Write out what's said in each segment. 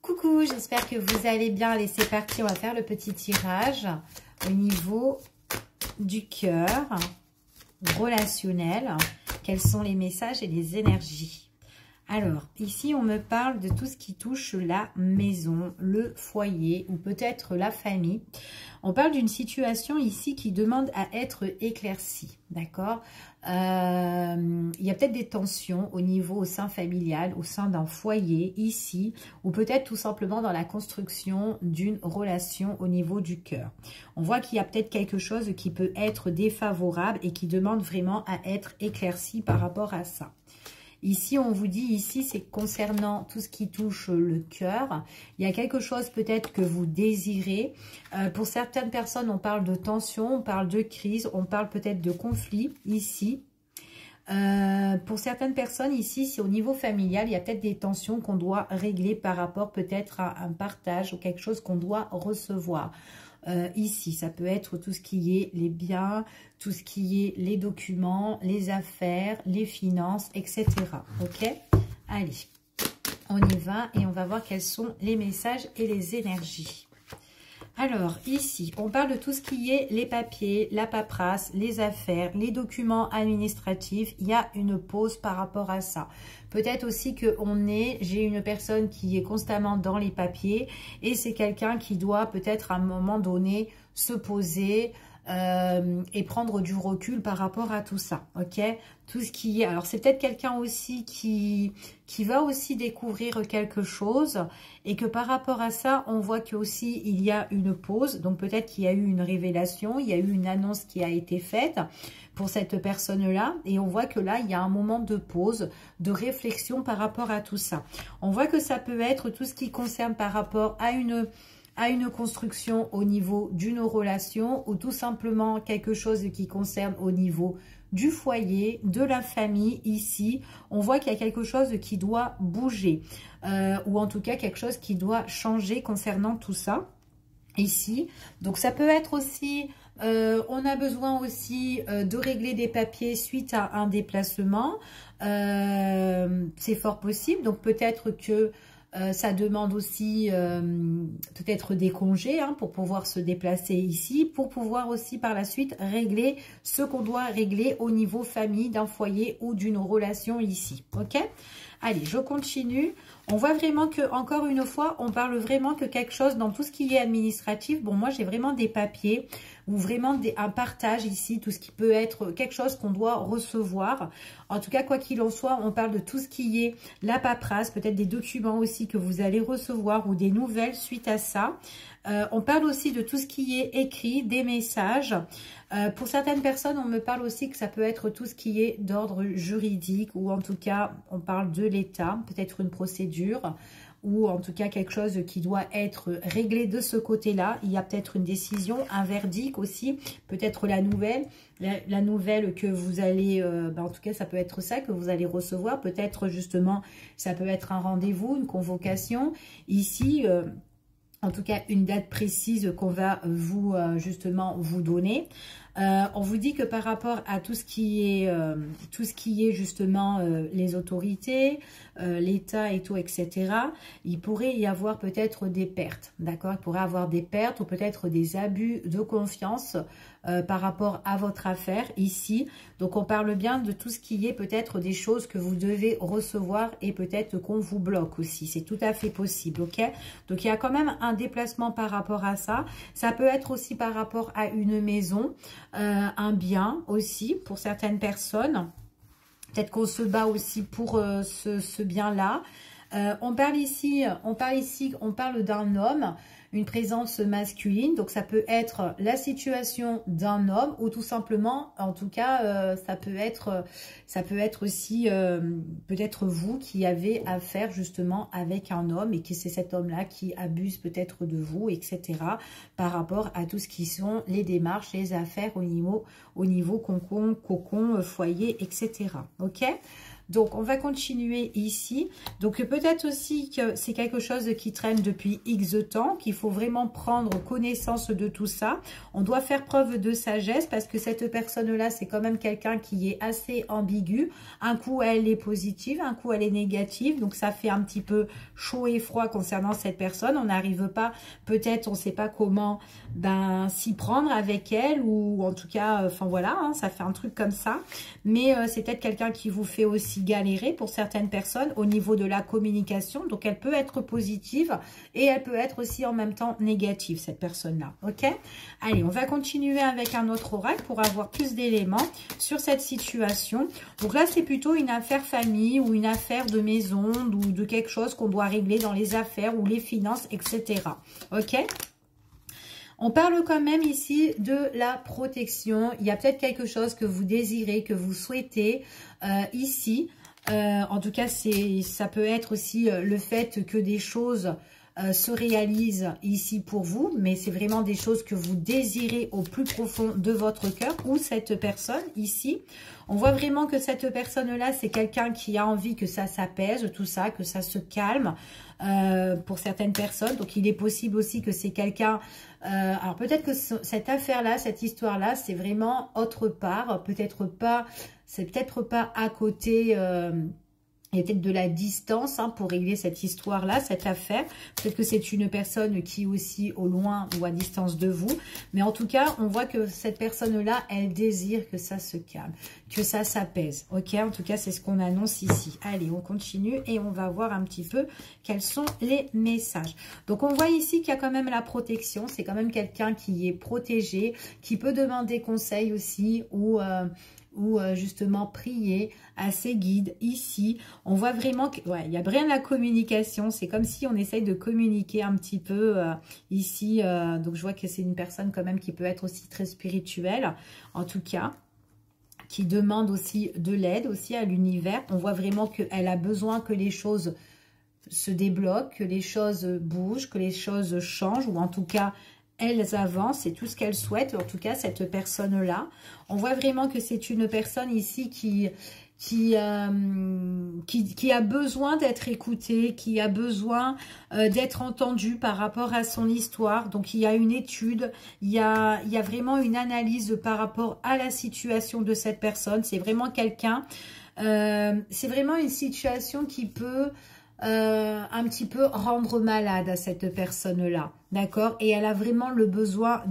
Coucou, j'espère que vous allez bien. Allez, c'est parti, on va faire le petit tirage au niveau du cœur relationnel. Quels sont les messages et les énergies? Alors, ici, on me parle de tout ce qui touche la maison, le foyer ou peut-être la famille. On parle d'une situation ici qui demande à être éclaircie, d'accord? Il y a peut-être des tensions au sein familial, au sein d'un foyer ici, ou peut-être tout simplement dans la construction d'une relation au niveau du cœur. On voit qu'il y a peut-être quelque chose qui peut être défavorable et qui demande vraiment à être éclairci par rapport à ça. Ici, on vous dit, ici, c'est concernant tout ce qui touche le cœur. Il y a quelque chose peut-être que vous désirez. Pour certaines personnes, on parle de tension, on parle de crise, on parle peut-être de conflit ici. Pour certaines personnes, ici, c'est au niveau familial, il y a peut-être des tensions qu'on doit régler par rapport peut-être à un partage ou quelque chose qu'on doit recevoir. Ici, ça peut être tout ce qui est les biens, tout ce qui est les documents, les affaires, les finances, etc. Ok? Allez, on y va et on va voir quels sont les messages et les énergies. Alors, ici, on parle de tout ce qui est les papiers, la paperasse, les affaires, les documents administratifs. Il y a une pause par rapport à ça. Peut-être aussi que j'ai une personne qui est constamment dans les papiers et c'est quelqu'un qui doit peut-être à un moment donné se poser et prendre du recul par rapport à tout ça, ok? Tout ce qui est... Alors, c'est peut-être quelqu'un aussi qui va aussi découvrir quelque chose et que par rapport à ça, on voit qu'aussi il y a une pause. Donc, peut-être qu'il y a eu une révélation, il y a eu une annonce qui a été faite pour cette personne-là. Et on voit que là, il y a un moment de pause, de réflexion par rapport à tout ça. On voit que ça peut être tout ce qui concerne par rapport à une construction au niveau d'une relation ou tout simplement quelque chose qui concerne au niveau du foyer, de la famille. Ici, on voit qu'il y a quelque chose qui doit bouger ou en tout cas quelque chose qui doit changer concernant tout ça ici. Donc ça peut être aussi, on a besoin aussi de régler des papiers suite à un déplacement. C'est fort possible, donc peut-être que ça demande aussi peut-être des congés pour pouvoir se déplacer ici, pour pouvoir aussi par la suite régler ce qu'on doit régler au niveau famille, d'un foyer ou d'une relation ici. Ok? Allez, je continue. On voit vraiment que, encore une fois, on parle vraiment que quelque chose dans tout ce qui est administratif. Bon, moi, j'ai vraiment des papiers ou vraiment un partage ici, tout ce qui peut être quelque chose qu'on doit recevoir. En tout cas, quoi qu'il en soit, on parle de tout ce qui est la paperasse, peut-être des documents aussi que vous allez recevoir ou des nouvelles suite à ça. On parle aussi de tout ce qui est écrit, des messages. Pour certaines personnes, on me parle aussi que ça peut être tout ce qui est d'ordre juridique ou en tout cas, on parle de l'État, peut-être une procédure ou en tout cas quelque chose qui doit être réglé de ce côté-là. Il y a peut-être une décision, un verdict aussi, peut-être la nouvelle que vous allez, en tout cas ça peut être ça que vous allez recevoir, peut-être justement ça peut être un rendez-vous, une convocation. Ici, en tout cas une date précise qu'on va justement vous donner. On vous dit que par rapport à tout ce qui est justement les autorités, l'État et tout, etc., il pourrait y avoir peut-être des pertes, d'accord? Il pourrait y avoir des pertes ou peut-être des abus de confiance par rapport à votre affaire ici. Donc, on parle bien de tout ce qui est peut-être des choses que vous devez recevoir et peut-être qu'on vous bloque aussi. C'est tout à fait possible, ok? Donc, il y a quand même un déplacement par rapport à ça. Ça peut être aussi par rapport à une maison, un bien aussi pour certaines personnes. Peut-être qu'on se bat aussi pour ce bien-là. On parle d'un homme, une présence masculine. Donc, ça peut être la situation d'un homme ou tout simplement, en tout cas, ça peut être aussi peut-être vous qui avez affaire justement avec un homme et que c'est cet homme-là qui abuse peut-être de vous, etc. par rapport à tout ce qui sont les démarches, les affaires au niveau cocon, foyer, etc. Ok ? Donc, on va continuer ici. Donc, peut-être aussi que c'est quelque chose qui traîne depuis X temps, qu'il faut vraiment prendre connaissance de tout ça. On doit faire preuve de sagesse parce que cette personne-là, c'est quand même quelqu'un qui est assez ambigu. Un coup, elle est positive, un coup, elle est négative. Donc, ça fait un petit peu chaud et froid concernant cette personne. On n'arrive pas, peut-être, on ne sait pas comment s'y prendre avec elle ou en tout cas, enfin voilà, hein, ça fait un truc comme ça. Mais c'est peut-être quelqu'un qui vous fait aussi galérer pour certaines personnes au niveau de la communication. Donc, elle peut être positive et elle peut être aussi en même temps négative, cette personne-là. Ok? Allez, on va continuer avec un autre oracle pour avoir plus d'éléments sur cette situation. Donc là, c'est plutôt une affaire famille ou une affaire de maison ou de quelque chose qu'on doit régler dans les affaires ou les finances, etc. Ok? On parle quand même ici de la protection. Il y a peut-être quelque chose que vous désirez, que vous souhaitez ici. En tout cas, ça peut être aussi le fait que des choses se réalisent ici pour vous. Mais c'est vraiment des choses que vous désirez au plus profond de votre cœur ou cette personne ici. On voit vraiment que cette personne-là, c'est quelqu'un qui a envie que ça s'apaise, tout ça, que ça se calme pour certaines personnes. Donc, il est possible aussi que c'est quelqu'un... alors, peut-être que cette affaire-là, cette histoire-là, c'est vraiment autre part. Peut-être pas... C'est peut-être pas à côté... il y a peut-être de la distance hein, pour régler cette histoire-là, cette affaire. Peut-être que c'est une personne qui est aussi au loin ou à distance de vous. Mais en tout cas, on voit que cette personne-là, elle désire que ça se calme, que ça s'apaise. Ok, en tout cas, c'est ce qu'on annonce ici. Allez, on continue et on va voir un petit peu quels sont les messages. Donc, on voit ici qu'il y a quand même la protection. C'est quand même quelqu'un qui est protégé, qui peut demander conseil aussi ou justement prier à ses guides. Ici, on voit vraiment qu'il y a bien de la communication. C'est comme si on essaye de communiquer un petit peu ici. Donc, je vois que c'est une personne quand même qui peut être aussi très spirituelle, en tout cas, qui demande aussi de l'aide aussi à l'univers. On voit vraiment qu'elle a besoin que les choses se débloquent, que les choses bougent, que les choses changent, ou en tout cas, elles avancent, c'est tout ce qu'elles souhaitent, en tout cas cette personne-là. On voit vraiment que c'est une personne ici qui a besoin d'être écoutée, qui a besoin d'être entendue par rapport à son histoire. Donc, il y a une étude, il y a vraiment une analyse par rapport à la situation de cette personne. C'est vraiment quelqu'un, c'est vraiment une situation qui peut... un petit peu rendre malade à cette personne-là, d'accord? Et elle a vraiment le besoin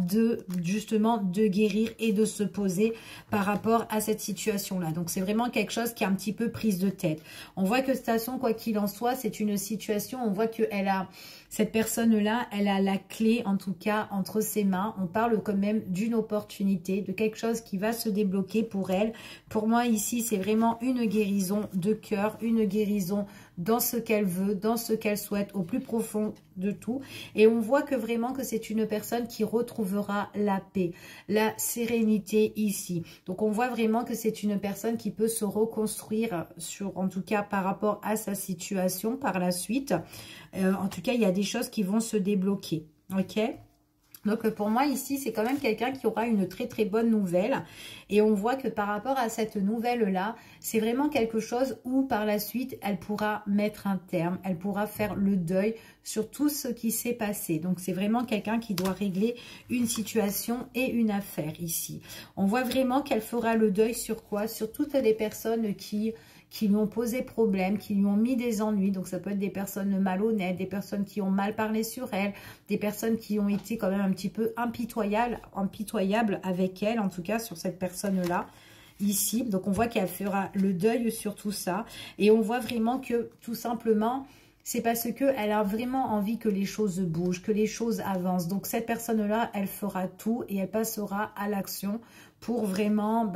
justement de guérir et de se poser par rapport à cette situation-là. Donc, c'est vraiment quelque chose qui est un petit peu prise de tête. On voit que de toute façon, quoi qu'il en soit, c'est une situation, on voit qu'elle a... Cette personne-là, elle a la clé, en tout cas, entre ses mains. On parle quand même d'une opportunité, de quelque chose qui va se débloquer pour elle. Pour moi, ici, c'est vraiment une guérison de cœur, une guérison dans ce qu'elle veut, dans ce qu'elle souhaite, au plus profond de tout. Et on voit que vraiment que c'est une personne qui retrouvera la paix, la sérénité ici. Donc, on voit vraiment que c'est une personne qui peut se reconstruire, en tout cas, par rapport à sa situation par la suite. En tout cas, il y a des choses qui vont se débloquer. Ok ? Donc, pour moi, ici, c'est quand même quelqu'un qui aura une très, très bonne nouvelle. Et on voit que par rapport à cette nouvelle-là, c'est vraiment quelque chose où, par la suite, elle pourra mettre un terme. Elle pourra faire le deuil sur tout ce qui s'est passé. Donc, c'est vraiment quelqu'un qui doit régler une situation et une affaire ici. On voit vraiment qu'elle fera le deuil sur quoi? Sur toutes les personnes qui lui ont posé problème, qui lui ont mis des ennuis. Donc, ça peut être des personnes malhonnêtes, des personnes qui ont mal parlé sur elle, des personnes qui ont été quand même un petit peu impitoyables avec elle, en tout cas sur cette personne-là, ici. Donc, on voit qu'elle fera le deuil sur tout ça. Et on voit vraiment que, tout simplement... C'est parce qu'elle a vraiment envie que les choses bougent, que les choses avancent. Donc, cette personne-là, elle fera tout et elle passera à l'action pour vraiment,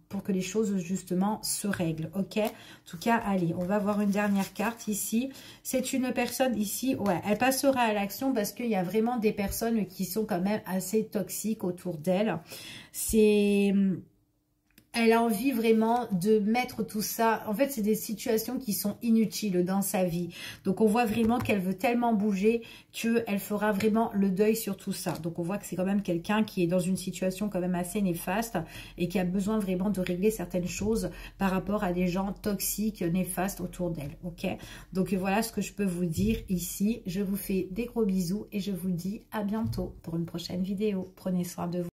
pour que les choses, justement, se règlent. Ok? En tout cas, allez, on va voir une dernière carte ici. C'est une personne ici, ouais, elle passera à l'action parce qu'il y a vraiment des personnes qui sont quand même assez toxiques autour d'elle. elle a envie vraiment de mettre tout ça. En fait, c'est des situations qui sont inutiles dans sa vie. Donc, on voit vraiment qu'elle veut tellement bouger qu'elle fera vraiment le deuil sur tout ça. Donc, on voit que c'est quand même quelqu'un qui est dans une situation quand même assez néfaste et qui a besoin vraiment de régler certaines choses par rapport à des gens toxiques, néfastes autour d'elle. Ok? Donc, voilà ce que je peux vous dire ici. Je vous fais des gros bisous et je vous dis à bientôt pour une prochaine vidéo. Prenez soin de vous.